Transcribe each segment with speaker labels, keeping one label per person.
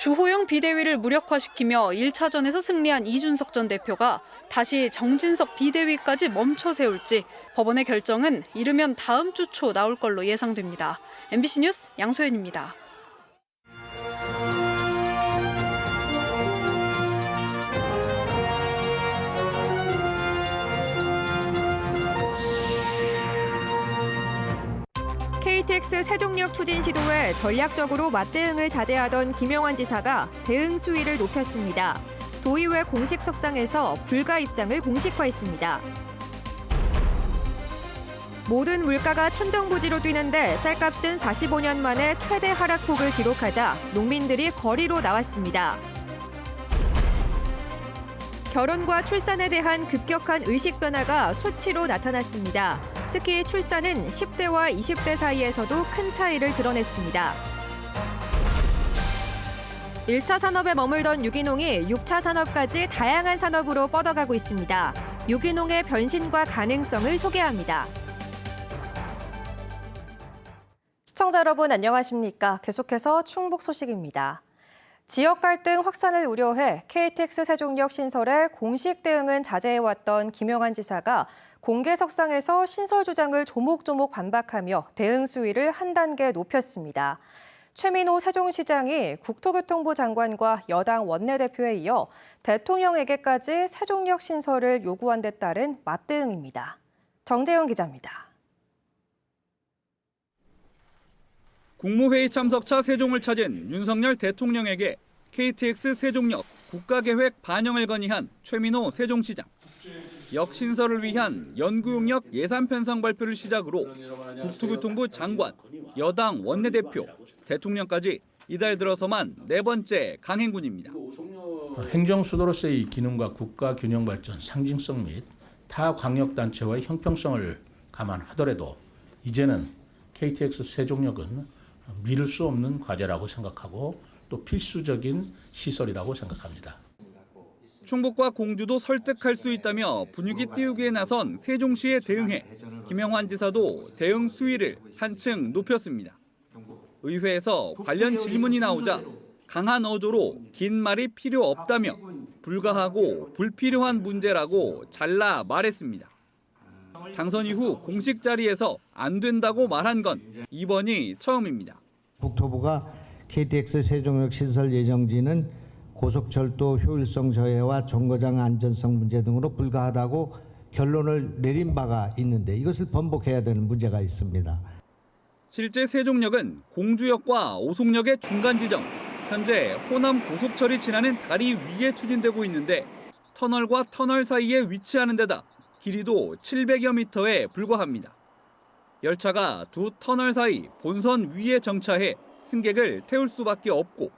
Speaker 1: 주호영 비대위를 무력화시키며 1차전에서 승리한 이준석 전 대표가 다시 정진석 비대위까지 멈춰 세울지 법원의 결정은 이르면 다음 주 초 나올 걸로 예상됩니다. MBC 뉴스 양소연입니다.
Speaker 2: KTX 세종역 추진 시도에 전략적으로 맞대응을 자제하던 김영환 지사가 대응 수위를 높였습니다. 도의회 공식 석상에서 불가 입장을 공식화했습니다. 모든 물가가 천정부지로 뛰는데 쌀값은 45년 만에 최대 하락폭을 기록하자 농민들이 거리로 나왔습니다. 결혼과 출산에 대한 급격한 의식 변화가 수치로 나타났습니다. 특히 출산은 10대와 20대 사이에서도 큰 차이를 드러냈습니다. 1차 산업에 머물던 유기농이 6차 산업까지 다양한 산업으로 뻗어가고 있습니다. 유기농의 변신과 가능성을 소개합니다. 시청자 여러분 안녕하십니까? 계속해서 충북 소식입니다. 지역 갈등 확산을 우려해 KTX 세종역 신설에 공식 대응은 자제해왔던 김영환 지사가 공개석상에서 신설 주장을 조목조목 반박하며 대응 수위를 한 단계 높였습니다. 최민호 세종시장이 국토교통부 장관과 여당 원내대표에 이어 대통령에게까지 세종역 신설을 요구한 데 따른 맞대응입니다. 정재용 기자입니다.
Speaker 3: 국무회의 참석차 세종을 찾은 윤석열 대통령에게 KTX 세종역 국가계획 반영을 건의한 최민호 세종시장. 역 신설을 위한 연구용역 예산 편성 발표를 시작으로 국토교통부 장관, 여당 원내대표, 대통령까지 이달 들어서만 네 번째 강행군입니다.
Speaker 4: 행정수도로서의 기능과 국가 균형 발전 상징성 및 타 광역단체와의 형평성을 감안하더라도 이제는 KTX 세종역은 미룰 수 없는 과제라고 생각하고 또 필수적인 시설이라고 생각합니다.
Speaker 3: 충북과 공주도 설득할 수 있다며 분위기 띄우기에 나선 세종시에 대응해 김영환 지사도 대응 수위를 한층 높였습니다. 의회에서 관련 질문이 나오자 강한 어조로 긴 말이 필요 없다며 불가하고 불필요한 문제라고 잘라 말했습니다. 당선 이후 공식 자리에서 안 된다고 말한 건 이번이 처음입니다.
Speaker 5: 국토부가 KTX 세종역 신설 예정지는 고속철도 효율성 저해와 정거장 안전성 문제 등으로 불가하다고 결론을 내린 바가 있는데 이것을 번복해야 되는 문제가 있습니다.
Speaker 3: 실제 세종역은 공주역과 오송역의 중간 지점, 현재 호남 고속철이 지나는 다리 위에 추진되고 있는데 터널과 터널 사이에 위치하는 데다 길이도 700여 미터에 불과합니다. 열차가 두 터널 사이 본선 위에 정차해 승객을 태울 수밖에 없고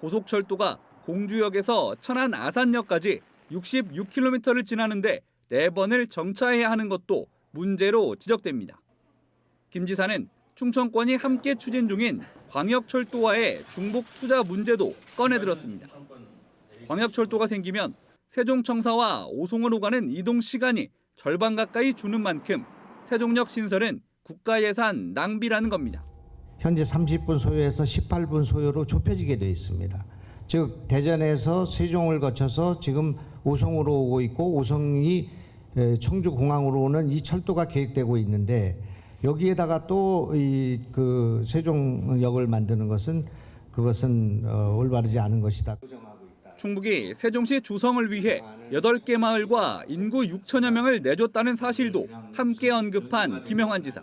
Speaker 3: 고속철도가 공주역에서 천안 아산역까지 66km를 지나는데 4번을 정차해야 하는 것도 문제로 지적됩니다. 김 지사는 충청권이 함께 추진 중인 광역철도와의 중복 투자 문제도 꺼내들었습니다. 광역철도가 생기면 세종청사와 오송으로 가는 이동 시간이 절반 가까이 주는 만큼 세종역 신설은 국가 예산 낭비라는 겁니다.
Speaker 5: 현재 30분 소요에서 18분 소요로 좁혀지게 돼 있습니다. 즉 대전에서 세종을 거쳐서 지금 오송으로 오고 있고 오송이 청주공항으로 오는 이 철도가 계획되고 있는데 여기에다가 또 그 세종역을 만드는 것은 올바르지 않은 것이다.
Speaker 3: 충북이 세종시 조성을 위해 8개 마을과 인구 6천여 명을 내줬다는 사실도 함께 언급한 김영환 지사.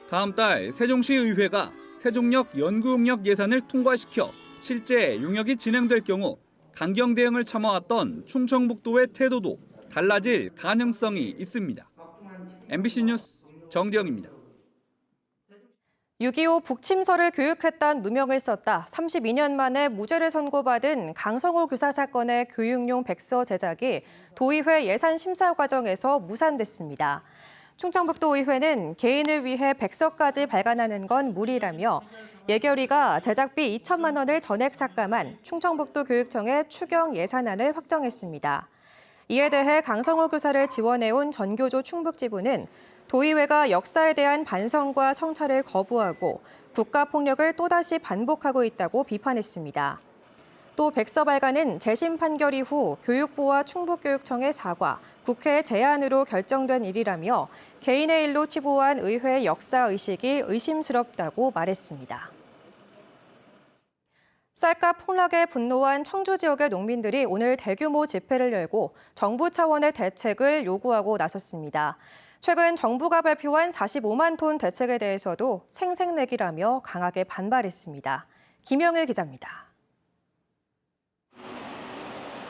Speaker 3: 다음 달 세종시 의회가 세종역 연구용역 예산을 통과시켜 실제 용역이 진행될 경우 강경 대응을 참아왔던 충청북도의 태도도 달라질 가능성이 있습니다. MBC 뉴스 정재영입니다.
Speaker 2: 6.25 북침서를 교육했다는 누명을 썼다 32년 만에 무죄를 선고받은 강성호 교사 사건의 교육용 백서 제작이 도의회 예산 심사 과정에서 무산됐습니다. 충청북도의회는 개인을 위해 백서까지 발간하는 건 무리라며 예결위가 제작비 2천만 원을 전액 삭감한 충청북도 교육청의 추경 예산안을 확정했습니다. 이에 대해 강성호 교사를 지원해온 전교조 충북지부는 도의회가 역사에 대한 반성과 성찰을 거부하고 국가폭력을 또다시 반복하고 있다고 비판했습니다. 또 백서 발간은 재심 판결 이후 교육부와 충북교육청의 사과, 국회 제안으로 결정된 일이라며 개인의 일로 치부한 의회의 역사의식이 의심스럽다고 말했습니다. 쌀값 폭락에 분노한 청주 지역의 농민들이 오늘 대규모 집회를 열고 정부 차원의 대책을 요구하고 나섰습니다. 최근 정부가 발표한 45만 톤 대책에 대해서도 생색내기라며 강하게 반발했습니다. 김영일 기자입니다.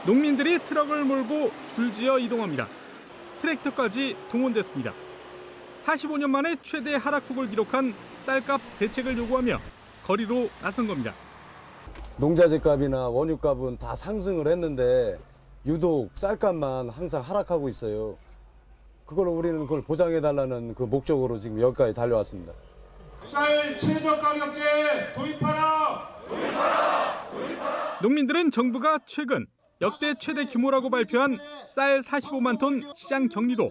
Speaker 6: 농민들이 트럭을 몰고 줄지어 이동합니다. 트랙터까지 동원됐습니다. 45년 만에 최대 하락폭을 기록한 쌀값 대책을 요구하며 거리로 나선 겁니다.
Speaker 7: 농자재 값이나 원유값은 다 상승을 했는데 유독 쌀값만 항상 하락하고 있어요. 우리는 그걸 보장해달라는 그 목적으로 지금 여기까지 달려왔습니다.
Speaker 8: 쌀 최저가격제 도입하라!
Speaker 6: 농민들은 정부가 최근 역대 최대 규모라고 발표한 쌀 45만 톤 시장 격리도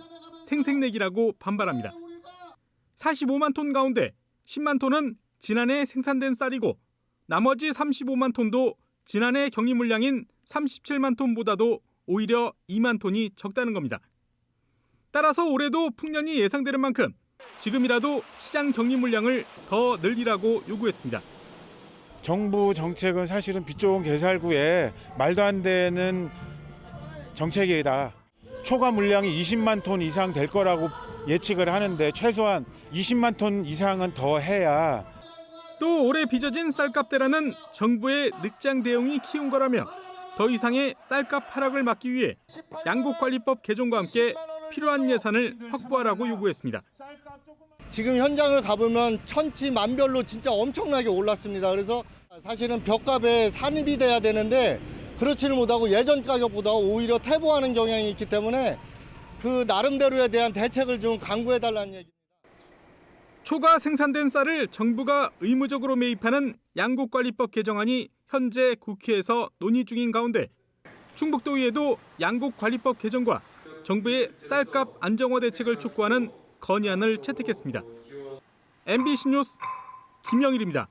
Speaker 6: 생색내기라고 반발합니다. 45만 톤 가운데 10만 톤은 지난해 생산된 쌀이고 나머지 35만 톤도 지난해 격리 물량인 37만 톤보다도 오히려 2만 톤이 적다는 겁니다. 따라서 올해도 풍년이 예상되는 만큼 지금이라도 시장 격리 물량을 더 늘리라고 요구했습니다.
Speaker 9: 정부 정책은 사실은 빚 좋은 개살구에 말도 안 되는 정책이다. 초과 물량이 20만 톤 이상 될 거라고 예측을 하는데 최소한 20만 톤 이상은 더 해야.
Speaker 6: 또 올해 빚어진 쌀값 대란은 정부의 늑장 대응이 키운 거라며 더 이상의 쌀값 하락을 막기 위해 양곡관리법 개정과 함께 필요한 예산을 확보하라고 요구했습니다.
Speaker 10: 지금 현장을 가보면 천지만별로 진짜 엄청나게 올랐습니다. 그래서 사실은 벽값에 산입이 돼야 되는데 그렇지는 못하고 예전 가격보다 오히려 퇴보하는 경향이 있기 때문에 그 나름대로에 대한 대책을 좀 강구해달라는 얘기입니다.
Speaker 6: 초과 생산된 쌀을 정부가 의무적으로 매입하는 양곡관리법 개정안이 현재 국회에서 논의 중인 가운데 충북도의회도 양곡관리법 개정과 정부의 쌀값 안정화 대책을 촉구하는 건의안을 채택했습니다. MBC 뉴스 김영일입니다.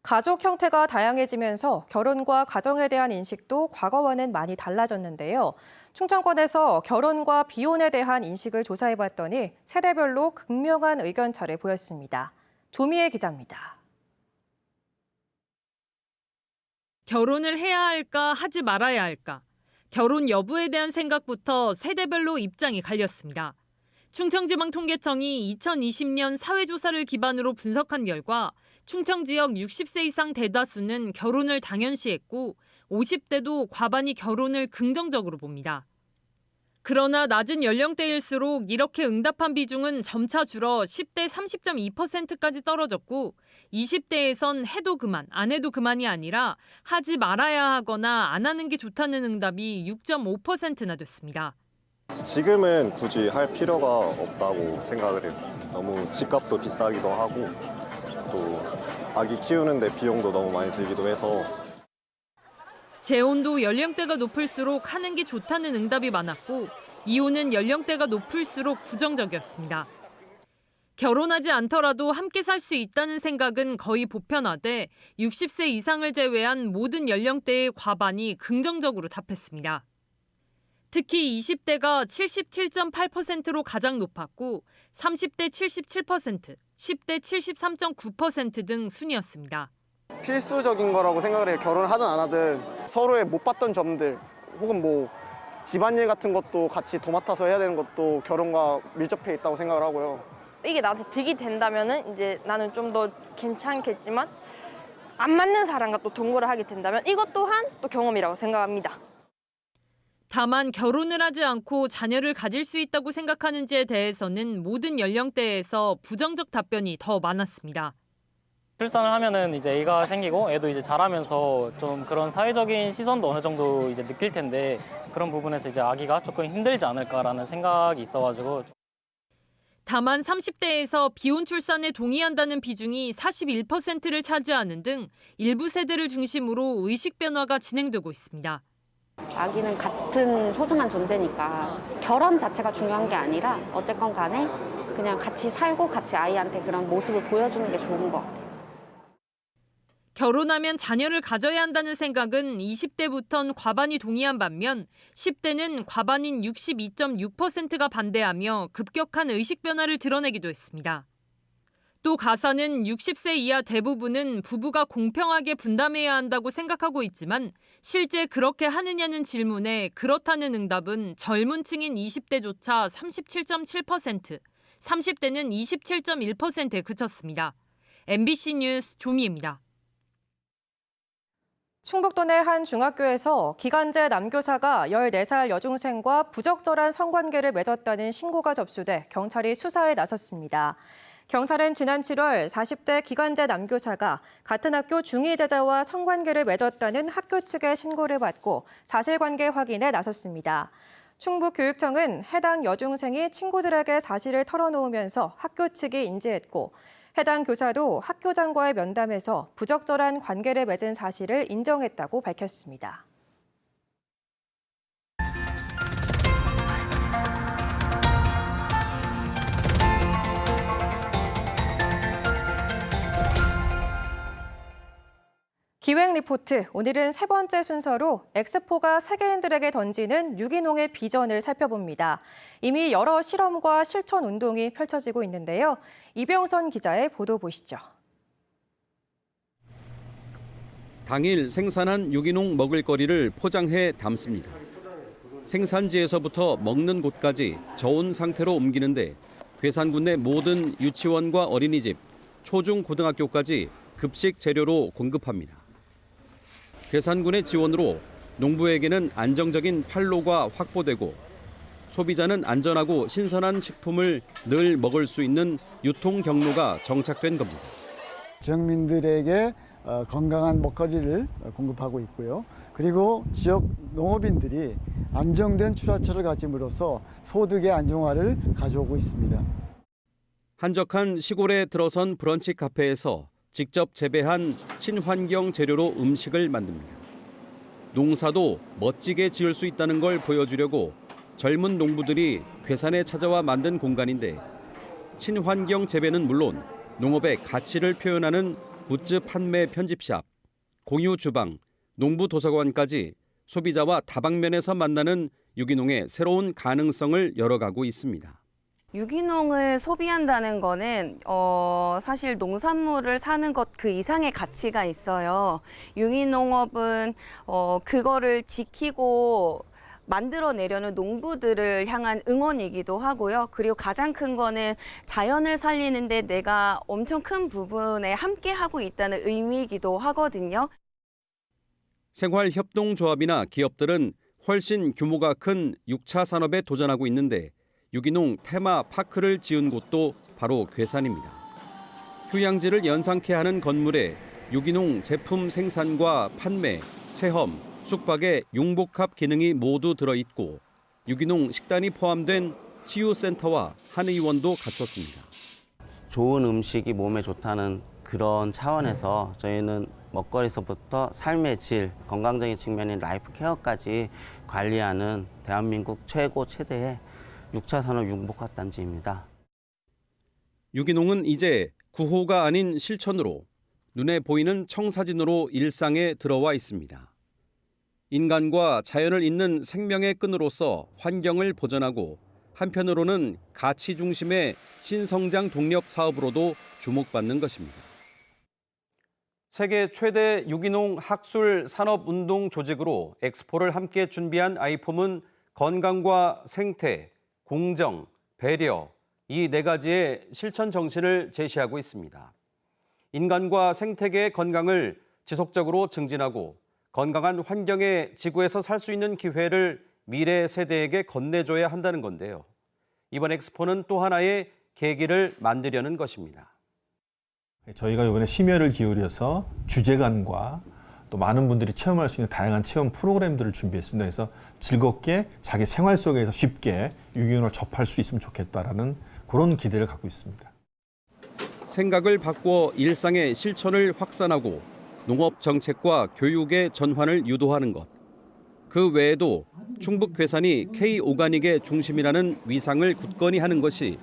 Speaker 2: 가족 형태가 다양해지면서 결혼과 가정에 대한 인식도 과거와는 많이 달라졌는데요. 충청권에서 결혼과 비혼에 대한 인식을 조사해봤더니 세대별로 극명한 의견차를 보였습니다. 조미애 기자입니다.
Speaker 11: 결혼을 해야 할까 하지 말아야 할까. 결혼 여부에 대한 생각부터 세대별로 입장이 갈렸습니다. 충청지방통계청이 2020년 사회조사를 기반으로 분석한 결과 충청 지역 60세 이상 대다수는 결혼을 당연시했고 50대도 과반이 결혼을 긍정적으로 봅니다. 그러나 낮은 연령대일수록 이렇게 응답한 비중은 점차 줄어 10대 30.2%까지 떨어졌고 20대에선 해도 그만, 안 해도 그만이 아니라 하지 말아야 하거나 안 하는 게 좋다는 응답이 6.5%나 됐습니다.
Speaker 12: 지금은 굳이 할 필요가 없다고 생각을 해요. 너무 집값도 비싸기도 하고 또 아기 키우는데 비용도 너무 많이 들기도 해서.
Speaker 11: 재혼도 연령대가 높을수록 하는 게 좋다는 응답이 많았고 이혼은 연령대가 높을수록 부정적이었습니다. 결혼하지 않더라도 함께 살 수 있다는 생각은 거의 보편화돼 60세 이상을 제외한 모든 연령대의 과반이 긍정적으로 답했습니다. 특히 20대가 77.8%로 가장 높았고 30대 77%, 10대 73.9% 등 순이었습니다.
Speaker 13: 필수적인 거라고 생각을 해요. 결혼을 하든 안 하든 서로의 못 봤던 점들 혹은 뭐 집안일 같은 것도 같이 도맡아서 해야 되는 것도 결혼과 밀접해 있다고 생각을 하고요.
Speaker 14: 이게 나한테 득이 된다면은 이제 나는 좀 더 괜찮겠지만 안 맞는 사람과 또 동거를 하게 된다면 이것 또한 또 경험이라고 생각합니다.
Speaker 11: 다만 결혼을 하지 않고 자녀를 가질 수 있다고 생각하는지에 대해서는 모든 연령대에서 부정적 답변이 더 많았습니다.
Speaker 15: 출산을 하면은 이제 애가 생기고 애도 이제 자라면서 좀 그런 사회적인 시선도 어느 정도 이제 느낄 텐데 그런 부분에서 이제 아기가 조금 힘들지 않을까라는 생각이 있어가지고.
Speaker 11: 다만 30대에서 비혼 출산에 동의한다는 비중이 41%를 차지하는 등 일부 세대를 중심으로 의식 변화가 진행되고 있습니다.
Speaker 16: 아기는 같은 소중한 존재니까 결혼 자체가 중요한 게 아니라 어쨌건 간에 그냥 같이 살고 같이 아이한테 그런 모습을 보여주는 게 좋은 것 같아요.
Speaker 11: 결혼하면 자녀를 가져야 한다는 생각은 20대부터는 과반이 동의한 반면 10대는 과반인 62.6%가 반대하며 급격한 의식 변화를 드러내기도 했습니다. 또 가사는 60세 이하 대부분은 부부가 공평하게 분담해야 한다고 생각하고 있지만 실제 그렇게 하느냐는 질문에 그렇다는 응답은 젊은 층인 20대조차 37.7%, 30대는 27.1%에 그쳤습니다. MBC 뉴스 조미입니다.
Speaker 2: 충북도 내 한 중학교에서 기간제 남교사가 14살 여중생과 부적절한 성관계를 맺었다는 신고가 접수돼 경찰이 수사에 나섰습니다. 경찰은 지난 7월 40대 기간제 남교사가 같은 학교 중2 제자와 성관계를 맺었다는 학교 측의 신고를 받고 사실관계 확인에 나섰습니다. 충북교육청은 해당 여중생이 친구들에게 사실을 털어놓으면서 학교 측이 인지했고 해당 교사도 학교장과의 면담에서 부적절한 관계를 맺은 사실을 인정했다고 밝혔습니다. 기획 리포트, 오늘은 세 번째 순서로 엑스포가 세계인들에게 던지는 유기농의 비전을 살펴봅니다. 이미 여러 실험과 실천 운동이 펼쳐지고 있는데요. 이병선 기자의 보도 보시죠.
Speaker 17: 당일 생산한 유기농 먹을거리를 포장해 담습니다. 생산지에서부터 먹는 곳까지 저온 상태로 옮기는데 괴산군 내 모든 유치원과 어린이집, 초중고등학교까지 급식 재료로 공급합니다. 괴산군의 지원으로 농부에게는 안정적인 판로가 확보되고 소비자는 안전하고 신선한 식품을 늘 먹을 수 있는 유통 경로가 정착된 겁니다.
Speaker 18: 지역민들에게 건강한 먹거리를 공급하고 있고요. 그리고 지역 농업인들이 안정된 출하처를 가짐으로써 소득의 안정화를 가져오고 있습니다.
Speaker 17: 한적한 시골에 들어선 브런치 카페에서 직접 재배한 친환경 재료로 음식을 만듭니다. 농사도 멋지게 지을 수 있다는 걸 보여주려고 젊은 농부들이 괴산에 찾아와 만든 공간인데 친환경 재배는 물론 농업의 가치를 표현하는 굿즈 판매 편집샵, 공유 주방, 농부 도서관까지 소비자와 다방면에서 만나는 유기농의 새로운 가능성을 열어가고 있습니다.
Speaker 19: 유기농을 소비한다는 거는 사실 농산물을 사는 것 그 이상의 가치가 있어요. 유기농업은 그거를 지키고 만들어내려는 농부들을 향한 응원이기도 하고요. 그리고 가장 큰 거는 자연을 살리는데 내가 엄청 큰 부분에 함께하고 있다는 의미이기도 하거든요.
Speaker 17: 생활협동조합이나 기업들은 훨씬 규모가 큰 6차 산업에 도전하고 있는데 유기농 테마파크를 지은 곳도 바로 괴산입니다. 휴양지를 연상케 하는 건물에 유기농 제품 생산과 판매, 체험, 숙박의 융복합 기능이 모두 들어있고 유기농 식단이 포함된 치유센터와 한의원도 갖췄습니다.
Speaker 20: 좋은 음식이 몸에 좋다는 그런 차원에서 저희는 먹거리에서부터 삶의 질, 건강적인 측면인 라이프 케어까지 관리하는 대한민국 최대의 6차 산업 융복합단지입니다.
Speaker 17: 유기농은 이제 구호가 아닌 실천으로 눈에 보이는 청사진으로 일상에 들어와 있습니다. 인간과 자연을 잇는 생명의 끈으로서 환경을 보전하고 한편으로는 가치 중심의 신성장 동력 사업으로도 주목받는 것입니다. 세계 최대 유기농 학술 산업운동 조직으로 엑스포를 함께 준비한 아이폼은 건강과 생태, 공정, 배려, 이 네 가지의 실천 정신을 제시하고 있습니다. 인간과 생태계의 건강을 지속적으로 증진하고 건강한 환경의 지구에서 살 수 있는 기회를 미래 세대에게 건네줘야 한다는 건데요. 이번 엑스포는 또 하나의 계기를 만들려는 것입니다.
Speaker 6: 저희가 이번에 심혈을 기울여서 주제관과 또 많은 분들이 체험할 수 있는 다양한 체험 프로그램들을 준비했습니다. 그래서 즐겁게 자기 생활 속에서 쉽게 유기농을 접할 수 있으면 좋겠다라는 그런 기대를 갖고 있습니다.
Speaker 17: 생각을 바꾸어 일상의 실천을 확산하고 농업 정책과 교육의 전환을 유도하는 것. 그 외에도 충북 괴산이 K-오가닉의 중심이라는 위상을 굳건히 하는 것이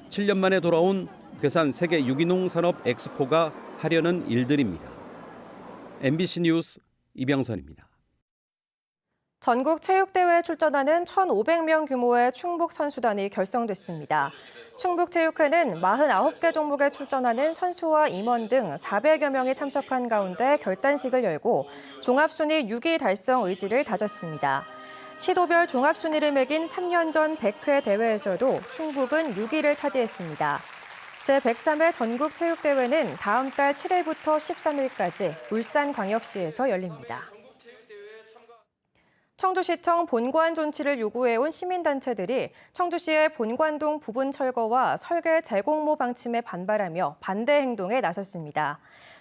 Speaker 17: 7년 만에 돌아온 괴산 세계 유기농 산업 엑스포가 하려는 일들입니다. MBC 뉴스 이병선입니다.
Speaker 2: 전국 체육대회에 출전하는 1,500명 규모의 충북 선수단이 결성됐습니다. 충북체육회는 49개 종목에 출전하는 선수와 임원 등 400여 명이 참석한 가운데 결단식을 열고 종합순위 6위 달성 의지를 다졌습니다. 시도별 종합순위를 매긴 3년 전 100회 대회에서도 충북은 6위를 차지했습니다. 제103회 전국체육대회는 다음 달 7일부터 13일까지 울산광역시에서 열립니다. 청주시청 본관 존치를 요구해온 시민단체들이 청주시의 본관동 부분 철거와 설계 재공모 방침에 반발하며 반대 행동에 나섰습니다.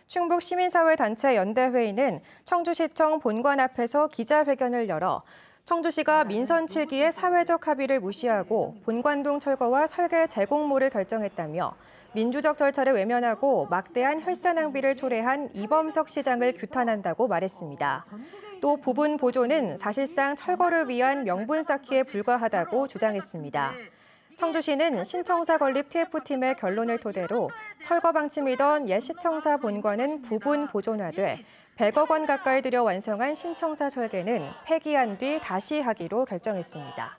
Speaker 2: 충북 시민사회단체 연대회의는 청주시청 본관 앞에서 기자회견을 열어 청주시가 민선 7기의 사회적 합의를 무시하고 본관동 철거와 설계 재공모를 결정했다며 민주적 절차를 외면하고 막대한 혈세 낭비를 초래한 이범석 시장을 규탄한다고 말했습니다. 또 부분 보조는 사실상 철거를 위한 명분 쌓기에 불과하다고 주장했습니다. 청주시는 신청사 건립 TF팀의 결론을 토대로 철거 방침이던 옛 시청사 본관은 부분 보존화돼 100억 원 가까이 들여 완성한 신청사 설계는 폐기한 뒤 다시 하기로 결정했습니다.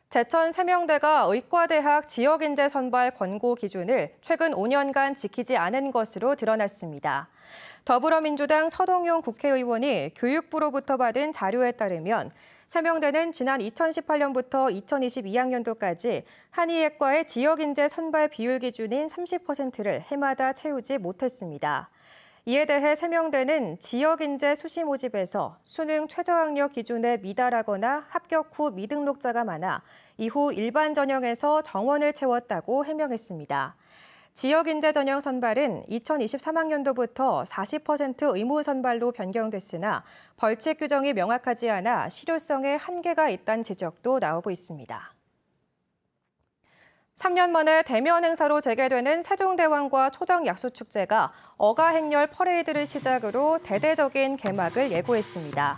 Speaker 2: 제천 세명대가 의과대학 지역인재 선발 권고 기준을 최근 5년간 지키지 않은 것으로 드러났습니다. 더불어민주당 서동용 국회의원이 교육부로부터 받은 자료에 따르면 세명대는 지난 2018년부터 2022학년도까지 한의예과의 지역인재 선발 비율 기준인 30%를 해마다 채우지 못했습니다. 이에 대해 세명대는 지역인재 수시 모집에서 수능 최저학력 기준에 미달하거나 합격 후 미등록자가 많아 이후 일반 전형에서 정원을 채웠다고 해명했습니다. 지역인재 전형 선발은 2023학년도부터 40% 의무 선발로 변경됐으나 벌칙 규정이 명확하지 않아 실효성에 한계가 있다는 지적도 나오고 있습니다. 3년 만에 대면 행사로 재개되는 세종대왕과 초정약수축제가 어가행렬 퍼레이드를 시작으로 대대적인 개막을 예고했습니다.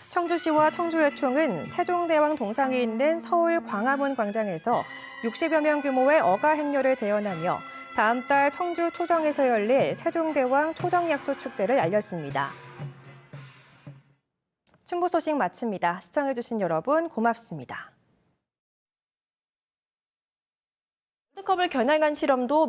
Speaker 2: 청주시와 청주회총은 세종대왕 동상이 있는 서울 광화문 광장에서 60여 명 규모의 어가행렬을 재현하며 다음 달 청주 초정에서 열릴 세종대왕 초정약수축제를 알렸습니다. 춘보 소식 마칩니다. 시청해주신 여러분 고맙습니다.
Speaker 14: 월드컵을 겨냥한 실험도